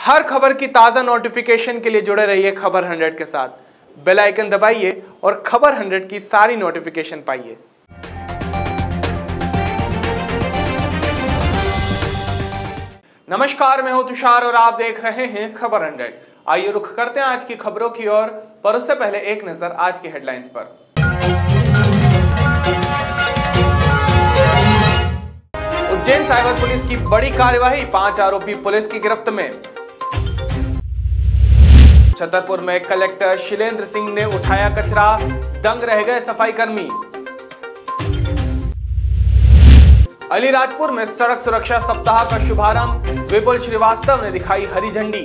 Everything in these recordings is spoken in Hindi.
हर खबर की ताज़ा नोटिफिकेशन के लिए जुड़े रहिए खबर 100 के साथ। बेल आइकन दबाइए और खबर 100 की सारी नोटिफिकेशन पाइए। नमस्कार, मैं हूं तुषार और आप देख रहे हैं खबर 100। आइए रुख करते हैं आज की खबरों की ओर, पर उससे पहले एक नजर आज की हेडलाइंस पर। उज्जैन साइबर पुलिस की बड़ी कार्यवाही, 5 आरोपी पुलिस की गिरफ्त में। छतरपुर में कलेक्टर शिलेंद्र सिंह ने उठाया कचरा, दंग रह गए सफाई कर्मी। अलीराजपुर में सड़क सुरक्षा सप्ताह का शुभारंभ, विपुल श्रीवास्तव ने दिखाई हरी झंडी।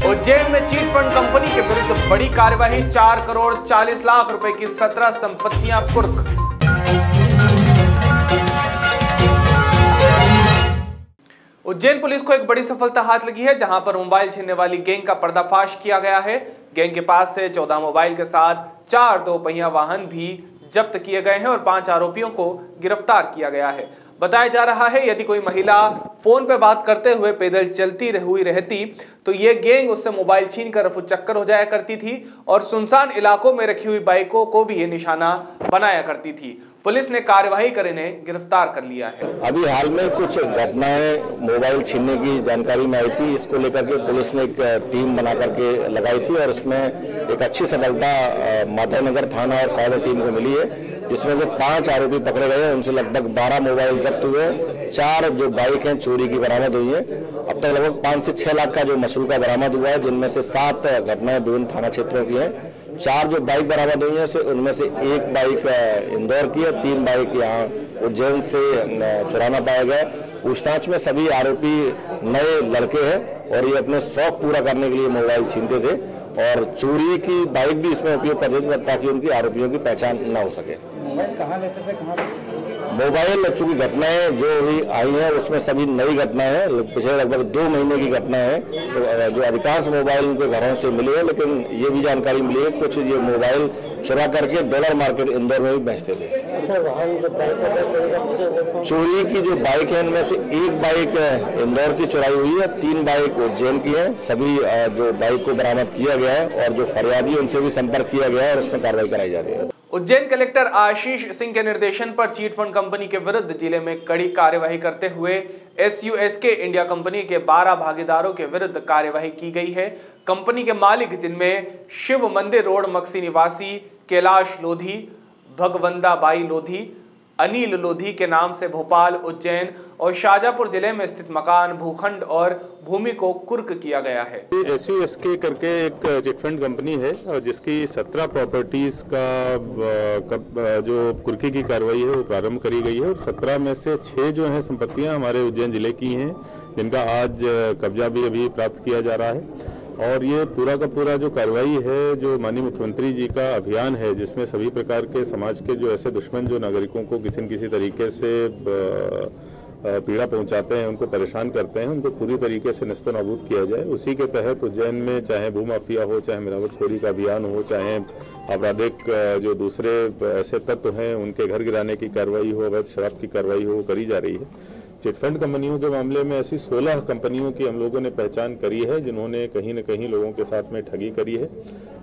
उज्जैन में चीट फंड कंपनी के विरुद्ध बड़ी कार्यवाही, 4 करोड़ 40 लाख रुपए की 17 संपत्तियां कुर्क। उज्जैन पुलिस को एक बड़ी सफलता हाथ लगी है, जहां पर मोबाइल छीनने वाली गैंग का पर्दाफाश किया गया है। गैंग के पास से 14 मोबाइल के साथ 4 दोपहिया वाहन भी जब्त किए गए हैं और 5 आरोपियों को गिरफ्तार किया गया है। बताया जा रहा है यदि कोई महिला फोन पे बात करते हुए पैदल चलती हुई रहती तो ये गैंग उससे मोबाइल छीन कर रफू चक्कर हो जाया करती थी और सुनसान इलाकों में रखी हुई बाइकों को भी ये निशाना बनाया करती थी। पुलिस ने कार्यवाही कर इन्हें गिरफ्तार कर लिया है। अभी हाल में कुछ घटनाएं मोबाइल छीनने की जानकारी में आई थी, इसको लेकर के पुलिस ने एक टीम बना करके लगाई थी और उसमें एक अच्छी सफलता माधवनगर थाना और साइबर टीम को मिली है, जिसमें से 5 आरोपी पकड़े गए हैं। उनसे लगभग 12 मोबाइल जब्त हुए, 4 जो बाइक हैं चोरी की बरामद हुई है। अब तक लगभग 5 से 6 लाख का जो मसूल का बरामद हुआ है, जिनमें से 7 घटनाएं विभिन्न थाना क्षेत्रों की हैं। 4 जो बाइक बरामद हुई है उनमें से 1 बाइक इंदौर की है, 3 बाइक यहाँ उज्जैन से चुराना पाया गया। पूछताछ में सभी आरोपी नए लड़के हैं और ये अपने शौक पूरा करने के लिए मोबाइल छीनते थे और चोरी की बाइक भी इसमें उपयोग करते थे ताकि उनकी आरोपियों की पहचान न हो सके। मोबाइल कहाँ लेते थे, कहाँ मोबाइल चूंकि घटनाएं जो भी आई हैं उसमें सभी नई घटनाएं हैं, पिछले लगभग 2 महीने की घटनाएं हैं। तो जो अधिकांश मोबाइल उनके घरों से मिले हैं, लेकिन ये भी जानकारी मिली है कुछ ये मोबाइल चुरा करके डॉलर मार्केट इंदौर में भी बेचते थे। चोरी की जो बाइक है इनमें से 1 बाइक इंदौर की चुराई हुई है, 3 बाइक उज्जैन की है। सभी जो बाइक को बरामद किया गया है और जो फरियादी उनसे भी संपर्क किया गया है और उसमें कार्रवाई कराई जा रही है। उज्जैन कलेक्टर आशीष सिंह के निर्देशन पर चीट फंड कंपनी के विरुद्ध जिले में कड़ी कार्यवाही करते हुए SUSK इंडिया कंपनी के 12 भागीदारों के विरुद्ध कार्यवाही की गई है। कंपनी के मालिक, जिनमें शिव मंदिर रोड मक्सी निवासी कैलाश लोधी, भगवंदा बाई लोधी, अनिल लोधी के नाम से भोपाल, उज्जैन और शाजापुर जिले में स्थित मकान, भूखंड और भूमि को कुर्क किया गया है। SUSK करके एक चिट फंड कंपनी है जिसकी 17 प्रॉपर्टीज का जो कुर्की की कार्रवाई है वो प्रारंभ करी गई है और 17 में से 6 जो हैं संपत्तियां हमारे उज्जैन जिले की हैं, जिनका आज कब्जा भी अभी प्राप्त किया जा रहा है। और ये पूरा का पूरा जो कार्रवाई है, जो माननीय मुख्यमंत्री जी का अभियान है, जिसमें सभी प्रकार के समाज के जो ऐसे दुश्मन जो नागरिकों को किसी न किसी तरीके से पीड़ा पहुंचाते हैं, उनको परेशान करते हैं, उनको पूरी तरीके से नेस्तनाबूद किया जाए। उसी के तहत उज्जैन में चाहे भूमाफिया हो, चाहे मिलावटखोरी का अभियान हो, चाहे आपराधिक जो दूसरे ऐसे तत्व हैं उनके घर गिराने की कार्रवाई हो, अवैध शराब की कार्रवाई हो, करी जा रही है। चिटफंड कंपनियों के मामले में ऐसी 16 कंपनियों की हम लोगों ने पहचान करी है जिन्होंने कहीं न कहीं लोगों के साथ में ठगी करी है।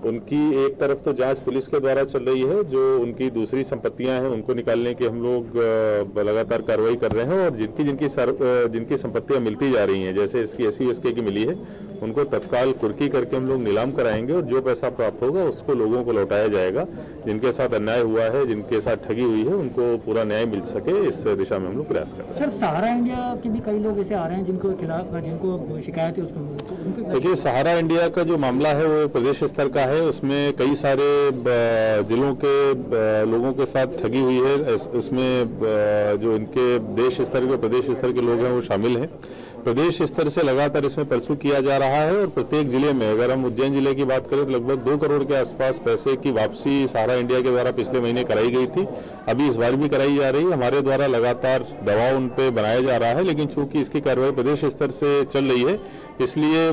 उनकी एक तरफ तो जांच पुलिस के द्वारा चल रही है, जो उनकी दूसरी संपत्तियां हैं उनको निकालने की हम लोग लगातार कार्रवाई कर रहे हैं और जिनकी संपत्तियां मिलती जा रही हैं, जैसे इसकी SUSK की मिली है, उनको तत्काल कुर्की करके हम लोग नीलाम कराएंगे और जो पैसा प्राप्त होगा उसको लोगों को लौटाया जाएगा। जिनके साथ अन्याय हुआ है, जिनके साथ ठगी हुई है, उनको पूरा न्याय मिल सके, इस दिशा में हम लोग प्रयास कर रहे हैं। सहारा इंडिया के भी कई लोग ऐसे आ रहे हैं जिनको शिकायत है उसको। देखिए, सहारा इंडिया का जो मामला है वो प्रदेश स्तर का है, उसमें कई सारे जिलों के लोगों के साथ ठगी हुई है। उसमें जो इनके देश स्तर के प्रदेश स्तर के लोग हैं वो शामिल हैं। प्रदेश स्तर से लगातार इसमें परसू किया जा रहा है और प्रत्येक जिले में, अगर हम उज्जैन जिले की बात करें तो लगभग 2 करोड़ के आसपास पैसे की वापसी सहारा इंडिया के द्वारा पिछले महीने कराई गई थी। अभी इस बार भी कराई जा रही है। हमारे द्वारा लगातार दबाव उन पे बनाया जा रहा है, लेकिन चूंकि इसकी कार्रवाई प्रदेश स्तर से चल रही है इसलिए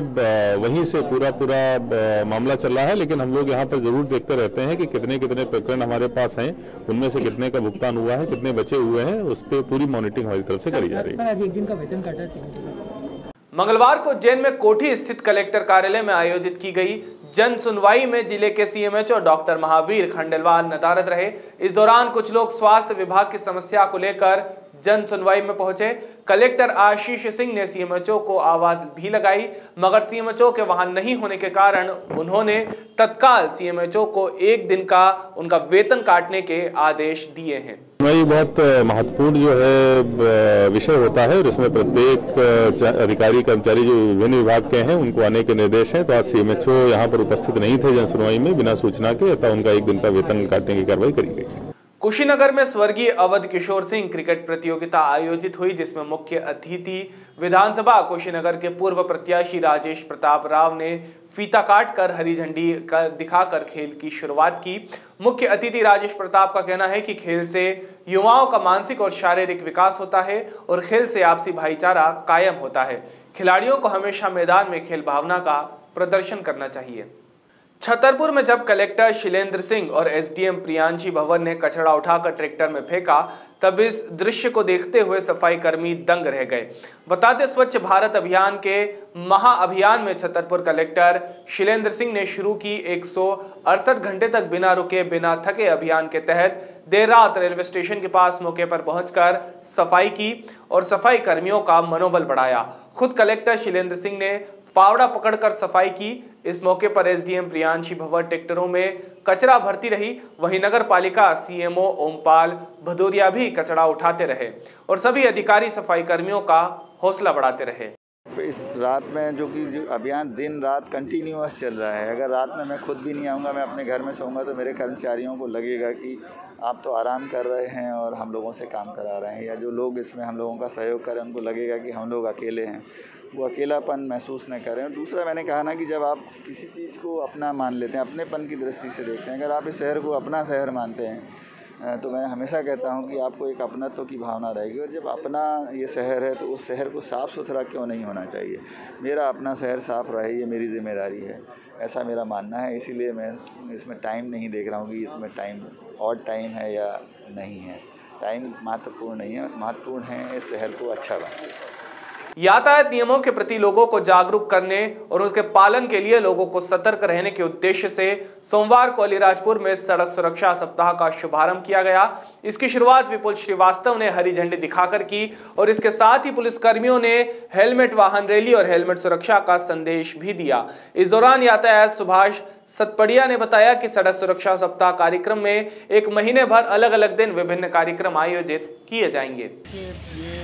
वहीं से पूरा मामला चल रहा है। लेकिन हम लोग यहाँ पर जरूर देखते रहते हैं कि कितने प्रकरण हमारे पास हैं, उनमें से कितने का भुगतान हुआ है, कितने बचे हुए हैं, उस पर पूरी मॉनिटरिंग हमारी तरफ से करी जा रही है। आज एक दिन का वेतन काटा मंगलवार को उज्जैन में कोठी स्थित कलेक्टर कार्यालय में आयोजित की गई जन सुनवाई में जिले के सीएमएचओ डॉक्टर महावीर खंडेलवाल नदारद रहे। इस दौरान कुछ लोग स्वास्थ्य विभाग की समस्या को लेकर जन सुनवाई में पहुंचे। कलेक्टर आशीष सिंह ने सीएमएचओ को आवाज भी लगाई, मगर सीएमएचओ के वहां नहीं होने के कारण उन्होंने तत्काल सीएमएचओ को 1 दिन का उनका वेतन काटने के आदेश दिए हैं। ये बहुत महत्वपूर्ण जो है विषय होता है और इसमें प्रत्येक अधिकारी कर्मचारी जो विभिन्न विभाग के हैं उनको आने के निर्देश हैं। तो आज सीएमएचओ यहाँ पर उपस्थित नहीं थे जन सुनवाई में बिना सूचना के, अतः उनका 1 दिन का वेतन काटने की कार्रवाई करी गई। कुशीनगर में स्वर्गीय अवध किशोर सिंह क्रिकेट प्रतियोगिता आयोजित हुई, जिसमें मुख्य अतिथि विधानसभा कुशीनगर के पूर्व प्रत्याशी राजेश प्रताप राव ने फीता काटकर हरी झंडी दिखाकर खेल की शुरुआत की। मुख्य अतिथि राजेश प्रताप का कहना है कि खेल से युवाओं का मानसिक और शारीरिक विकास होता है और खेल से आपसी भाईचारा कायम होता है। खिलाड़ियों को हमेशा मैदान में खेल भावना का प्रदर्शन करना चाहिए। छतरपुर में जब कलेक्टर शिलेंद्र सिंह और एसडीएम प्रियांशी भवन ने कचरा उठाकर ट्रैक्टर में फेंका, तब इस दृश्य को देखते हुए सफाई कर्मी दंग रह गए। बताते स्वच्छ भारत अभियान के महाअभियान में छतरपुर कलेक्टर शिलेंद्र सिंह ने शुरू की 168 घंटे तक बिना रुके बिना थके अभियान के तहत देर रात रेलवे स्टेशन के पास मौके पर पहुंचकर सफाई की और सफाई कर्मियों का मनोबल बढ़ाया। खुद कलेक्टर शिलेंद्र सिंह ने फावड़ा पकड़कर सफाई की। इस मौके पर एसडीएम प्रियांशी भवन ट्रैक्टरों में कचरा भरती रही। वहीं नगर पालिका सीएमओ ओमपाल भदौरिया भी कचरा उठाते रहे और सभी अधिकारी सफाई कर्मियों का हौसला बढ़ाते रहे। इस रात में जो अभियान दिन रात कंटिन्यूअस चल रहा है, अगर रात में मैं खुद भी नहीं आऊँगा, मैं अपने घर में सोऊंगा, तो मेरे कर्मचारियों को लगेगा कि आप तो आराम कर रहे हैं और हम लोगों से काम करा रहे हैं, या जो लोग इसमें हम लोगों का सहयोग करें उनको लगेगा कि हम लोग अकेले हैं, वो अकेलापन महसूस न करें। और दूसरा मैंने कहा ना कि जब आप किसी चीज़ को अपना मान लेते हैं, अपनेपन की दृष्टि से देखते हैं, अगर आप इस शहर को अपना शहर मानते हैं, तो मैं हमेशा कहता हूं कि आपको एक अपनत्व की भावना रहेगी। और जब अपना ये शहर है तो उस शहर को साफ़ सुथरा क्यों नहीं होना चाहिए। मेरा अपना शहर साफ़ रहे, ये मेरी जिम्मेदारी है, ऐसा मेरा मानना है। इसीलिए मैं इसमें टाइम नहीं देख रहा हूँ कि इसमें टाइम ऑड टाइम है या नहीं है। टाइम महत्वपूर्ण नहीं है, महत्वपूर्ण है इस शहर को अच्छा बनाना। यातायात नियमों के प्रति लोगों को जागरूक करने और उसके पालन के लिए लोगों को सतर्क रहने के उद्देश्य से सोमवार को अलीराजपुर में सड़क सुरक्षा सप्ताह का शुभारंभ किया गया। इसकी शुरुआत विपुल श्रीवास्तव ने हरी झंडी दिखाकर की और इसके साथ ही पुलिसकर्मियों ने हेलमेट वाहन रैली और हेलमेट सुरक्षा का संदेश भी दिया। इस दौरान यातायात सुभाष सतपड़िया ने बताया कि सड़क सुरक्षा सप्ताह कार्यक्रम में 1 महीने भर अलग अलग दिन विभिन्न कार्यक्रम आयोजित किए जाएंगे। ये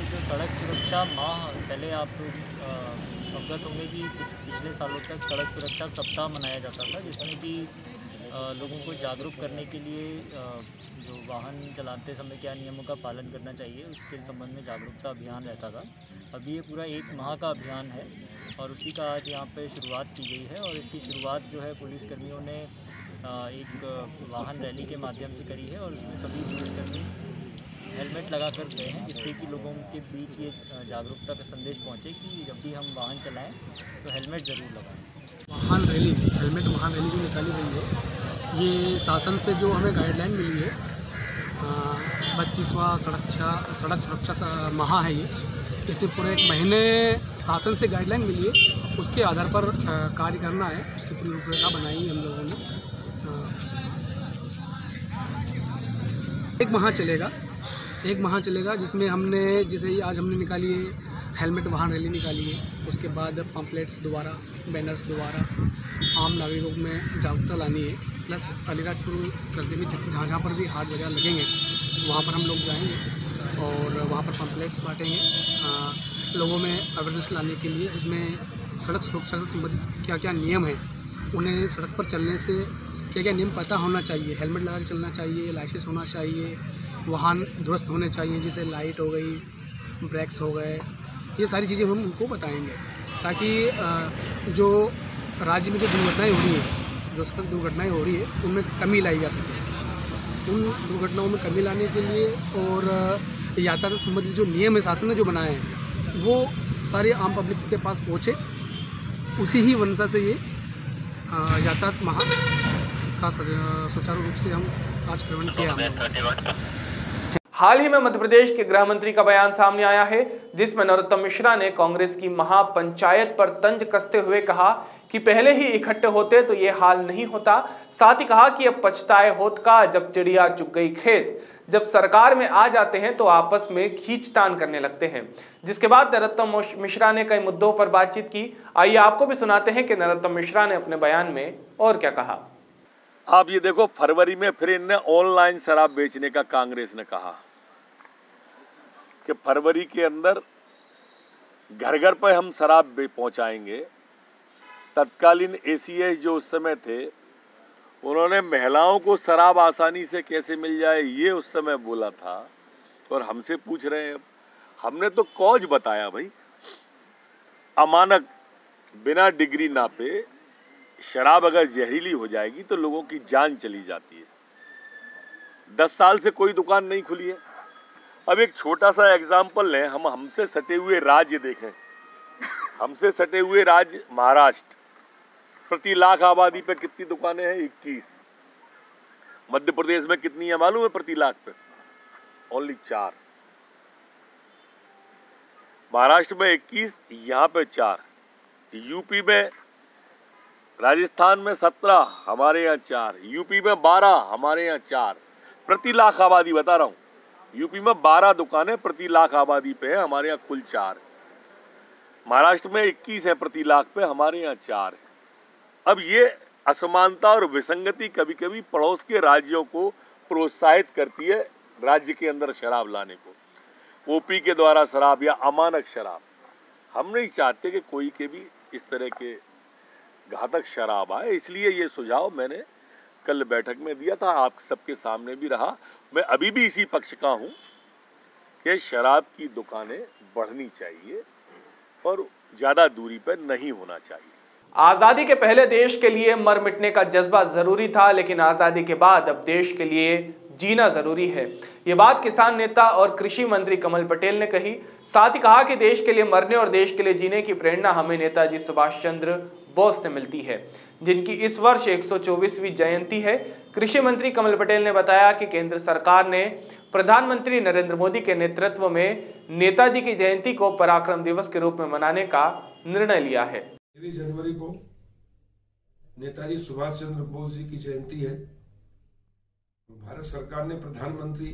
जो सड़क सुरक्षा माह, पहले आप अवगत होंगे कि पिछले सालों तक सड़क सुरक्षा सप्ताह मनाया जाता था, जिसमें कि लोगों को जागरूक करने के लिए जो वाहन चलाते समय क्या नियमों का पालन करना चाहिए उसके संबंध में जागरूकता अभियान रहता था। अभी ये पूरा 1 माह का अभियान है और उसी का आज यहाँ पे शुरुआत की गई है। और इसकी शुरुआत जो है पुलिसकर्मियों ने एक वाहन रैली के माध्यम से करी है और उसमें सभी पुलिसकर्मी हेलमेट लगा कर गए हैं, जिससे कि लोगों के बीच ये जागरूकता का संदेश पहुँचे कि जब भी हम वाहन चलाएं तो हेलमेट ज़रूर लगाएं। वाहन रैली, हेलमेट वाहन रैली जो निकाली गई है, ये शासन से जो हमें गाइडलाइन मिली है, 32वां सड़क सुरक्षा माह है ये। इसमें पूरे 1 महीने शासन से गाइडलाइन मिली है, उसके आधार पर कार्य करना है। उसकी पूरी रूपरेखा बनाई हम लोगों ने। 1 माह चलेगा जिसमें हमने जैसे आज हमने निकाली है हेलमेट वाहन रैली निकाली है, उसके बाद पम्पलेट्स दोबारा, बैनर्स दोबारा आम नागरिकों में जागरूकता लानी है। प्लस अलीराजपुर कस्बे में जहाँ जहाँ पर भी हाट वगैरह लगेंगे वहाँ पर हम लोग जाएंगे और वहाँ पर पम्पलेट्स बांटेंगे लोगों में अवेयरनेस लाने के लिए, जिसमें सड़क सुरक्षा से संबंधित क्या क्या नियम हैं, उन्हें सड़क पर चलने से क्या क्या नियम पता होना चाहिए। हेलमेट लगा के चलना चाहिए, लाइसेंस होना चाहिए, वाहन दुरुस्त होने चाहिए, जैसे लाइट हो गई, ब्रेक्स हो गए, ये सारी चीज़ें हम उनको बताएंगे ताकि जो राज्य में जो दुर्घटनाएँ हो रही हैं, जो सड़क दुर्घटनाएँ हो रही है, उनमें कमी लाई जा सके। उन दुर्घटनाओं में कमी लाने के लिए और यातायात संबंधित जो नियम है शासन ने जो बनाए हैं वो सारे आम पब्लिक के पास पहुँचे, उसी ही वंशा से ये यातायात माह का सुचारू रूप से हम आज कार्यान्वयन किया। हाल ही में मध्य प्रदेश के गृह मंत्री का बयान सामने आया है, जिसमें नरोत्तम मिश्रा ने कांग्रेस की महापंचायत पर तंज कसते हुए कहा कि पहले ही इकट्ठे होते तो ये हाल नहीं होता। साथ ही कहा कि अब पछताए होत का जब चिड़िया चुग गई खेत, जब सरकार में आ जाते हैं तो आपस में खींचतान करने लगते हैं। जिसके बाद नरोत्तम मिश्रा ने कई मुद्दों पर बातचीत की। आइए आपको भी सुनाते हैं कि नरोत्तम मिश्रा ने अपने बयान में और क्या कहा। आप ये देखो, फरवरी में फिर इनने ऑनलाइन शराब बेचने का कांग्रेस ने कहा कि फरवरी के अंदर घर घर पर हम शराब पहुंचाएंगे। तत्कालीन एसीएस जो उस समय थे, उन्होंने महिलाओं को शराब आसानी से कैसे मिल जाए ये उस समय बोला था, और हमसे पूछ रहे हैं। हमने तो कौज बताया भाई, अमानक बिना डिग्री नापे शराब अगर जहरीली हो जाएगी तो लोगों की जान चली जाती है। 10 साल से कोई दुकान नहीं खुली है। अब एक छोटा सा एग्जाम्पल लें, हम हमसे सटे हुए राज्य देखें। हमसे सटे हुए राज्य महाराष्ट्र, प्रति लाख आबादी पे कितनी दुकानें हैं? 21। मध्य प्रदेश में कितनी है मालूम है प्रति लाख पे? ओनली 4। महाराष्ट्र में 21, यहाँ पे 4। यूपी में, राजस्थान में 17, हमारे यहाँ 4। यूपी में 12, हमारे यहाँ 4। प्रति लाख आबादी बता रहा हूँ। यूपी में 12 दुकानें प्रति लाख आबादी पे है, हमारे यहाँ कुल 4। महाराष्ट्र में 21 है प्रति लाख पे, हमारे यहाँ 4 है। अब ये असमानता और विसंगति कभी कभी पड़ोस के राज्यों को प्रोत्साहित करती है राज्य के अंदर शराब लाने को। ओपी के द्वारा शराब या अमानक शराब, हम नहीं चाहते कि कोई के भी इस तरह के घातक शराब आए। इसलिए ये सुझाव मैंने कल बैठक में दिया था, आप सबके सामने भी रहा। मैं अभी भी इसी पक्ष का हूं कि शराब की दुकानें बढ़नी चाहिए और ज्यादा दूरी पर नहीं होना चाहिए। आजादी के पहले देश के लिए मर मिटने का जज्बा जरूरी था, लेकिन आजादी के बाद अब देश के लिए जीना जरूरी है। ये बात किसान नेता और कृषि मंत्री कमल पटेल ने कही। साथ ही कहा कि देश के लिए मरने और देश के लिए जीने की प्रेरणा हमें नेताजी सुभाष चंद्र बोस से मिलती है, जिनकी इस वर्ष 124वीं जयंती है। कृषि मंत्री कमल पटेल ने बताया कि केंद्र सरकार ने प्रधानमंत्री नरेंद्र मोदी के नेतृत्व में नेताजी की जयंती को पराक्रम दिवस के रूप में मनाने का निर्णय लिया है। 23 जनवरी को नेताजी सुभाष चंद्र बोस जी की जयंती है। भारत सरकार ने प्रधानमंत्री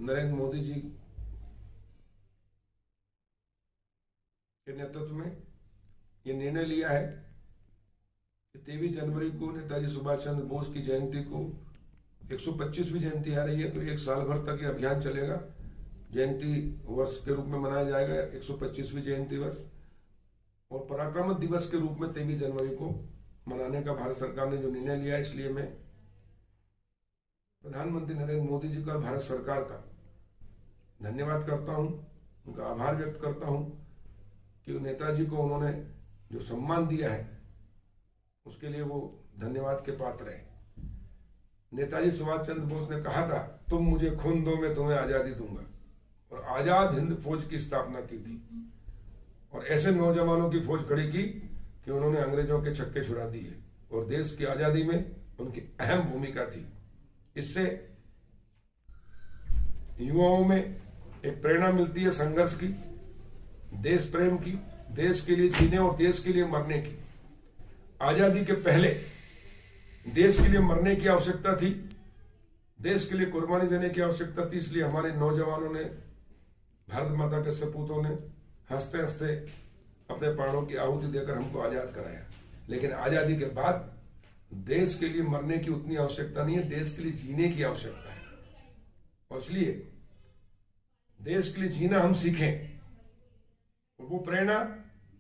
नरेंद्र मोदी जी के नेतृत्व में यह निर्णय लिया है कि 23 जनवरी को नेताजी सुभाष चंद्र बोस की जयंती को 125वीं जयंती आ रही है, तो 1 साल भर तक ये अभियान चलेगा। जयंती वर्ष के रूप में मनाया जाएगा 125वीं जयंती वर्ष, और पराक्रम दिवस के रूप में 23 जनवरी को मनाने का भारत सरकार ने जो निर्णय लिया है, इसलिए मैं प्रधानमंत्री नरेंद्र मोदी जी का, भारत सरकार का धन्यवाद करता हूं, उनका आभार व्यक्त करता हूं कि नेताजी को उन्होंने जो सम्मान दिया है उसके लिए वो धन्यवाद के पात्र है। नेताजी सुभाष चंद्र बोस ने कहा था, तुम मुझे खून दो मैं तुम्हें आजादी दूंगा, और आजाद हिंद फौज की स्थापना की थी, और ऐसे नौजवानों की फौज खड़ी की कि उन्होंने अंग्रेजों के छक्के छुड़ा दिए, और देश की आजादी में उनकी अहम भूमिका थी। इससे युवाओं में एक प्रेरणा मिलती है संघर्ष की, देश प्रेम की, देश के लिए जीने और देश के लिए मरने की। आजादी के पहले देश के लिए मरने की आवश्यकता थी, देश के लिए कुर्बानी देने की आवश्यकता थी। इसलिए हमारे नौजवानों ने, भारत माता के सपूतों ने हंसते हंसते अपने प्राणों की आहुति देकर हमको आजाद कराया। लेकिन आजादी के बाद देश के लिए मरने की उतनी आवश्यकता नहीं है, देश के लिए जीने की आवश्यकता है। और इसलिए देश के लिए जीना हम सीखें, और वो प्रेरणा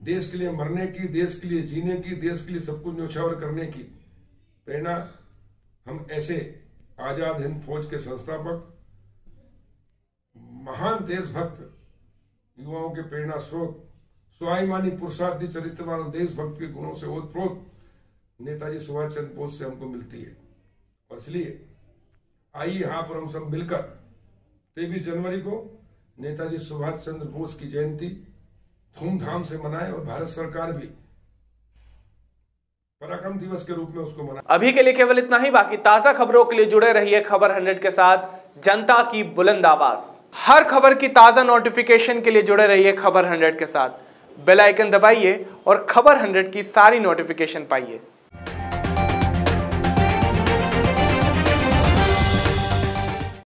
देश के लिए मरने की, देश के लिए जीने की, देश के लिए सब कुछ न्यौछावर करने की प्रेरणा हम ऐसे आजाद हिंद फौज के संस्थापक, महान देशभक्त युवाओं के प्रेरणा स्रोत, स्वाभिमानी पुरुषार्थी चरित्रवान और देशभक्त के गुणों से ओतप्रोत नेताजी सुभाष चंद्र बोस से हमको मिलती है। और इसलिए आइए यहाँ पर हम सब मिलकर 23 जनवरी को नेताजी सुभाष चंद्र बोस की जयंती धूमधाम से मनाएं, और भारत सरकार भी पराक्रम दिवस के रूप में उसको मनाए। अभी के लिए केवल इतना ही। बाकी ताजा खबरों के लिए जुड़े रहिए खबर 100 के साथ। जनता की बुलंद आवाज। हर खबर की ताजा नोटिफिकेशन के लिए जुड़े रहिए खबर 100 के साथ। बेल आइकन दबाइए और खबर 100 की सारी नोटिफिकेशन पाइए।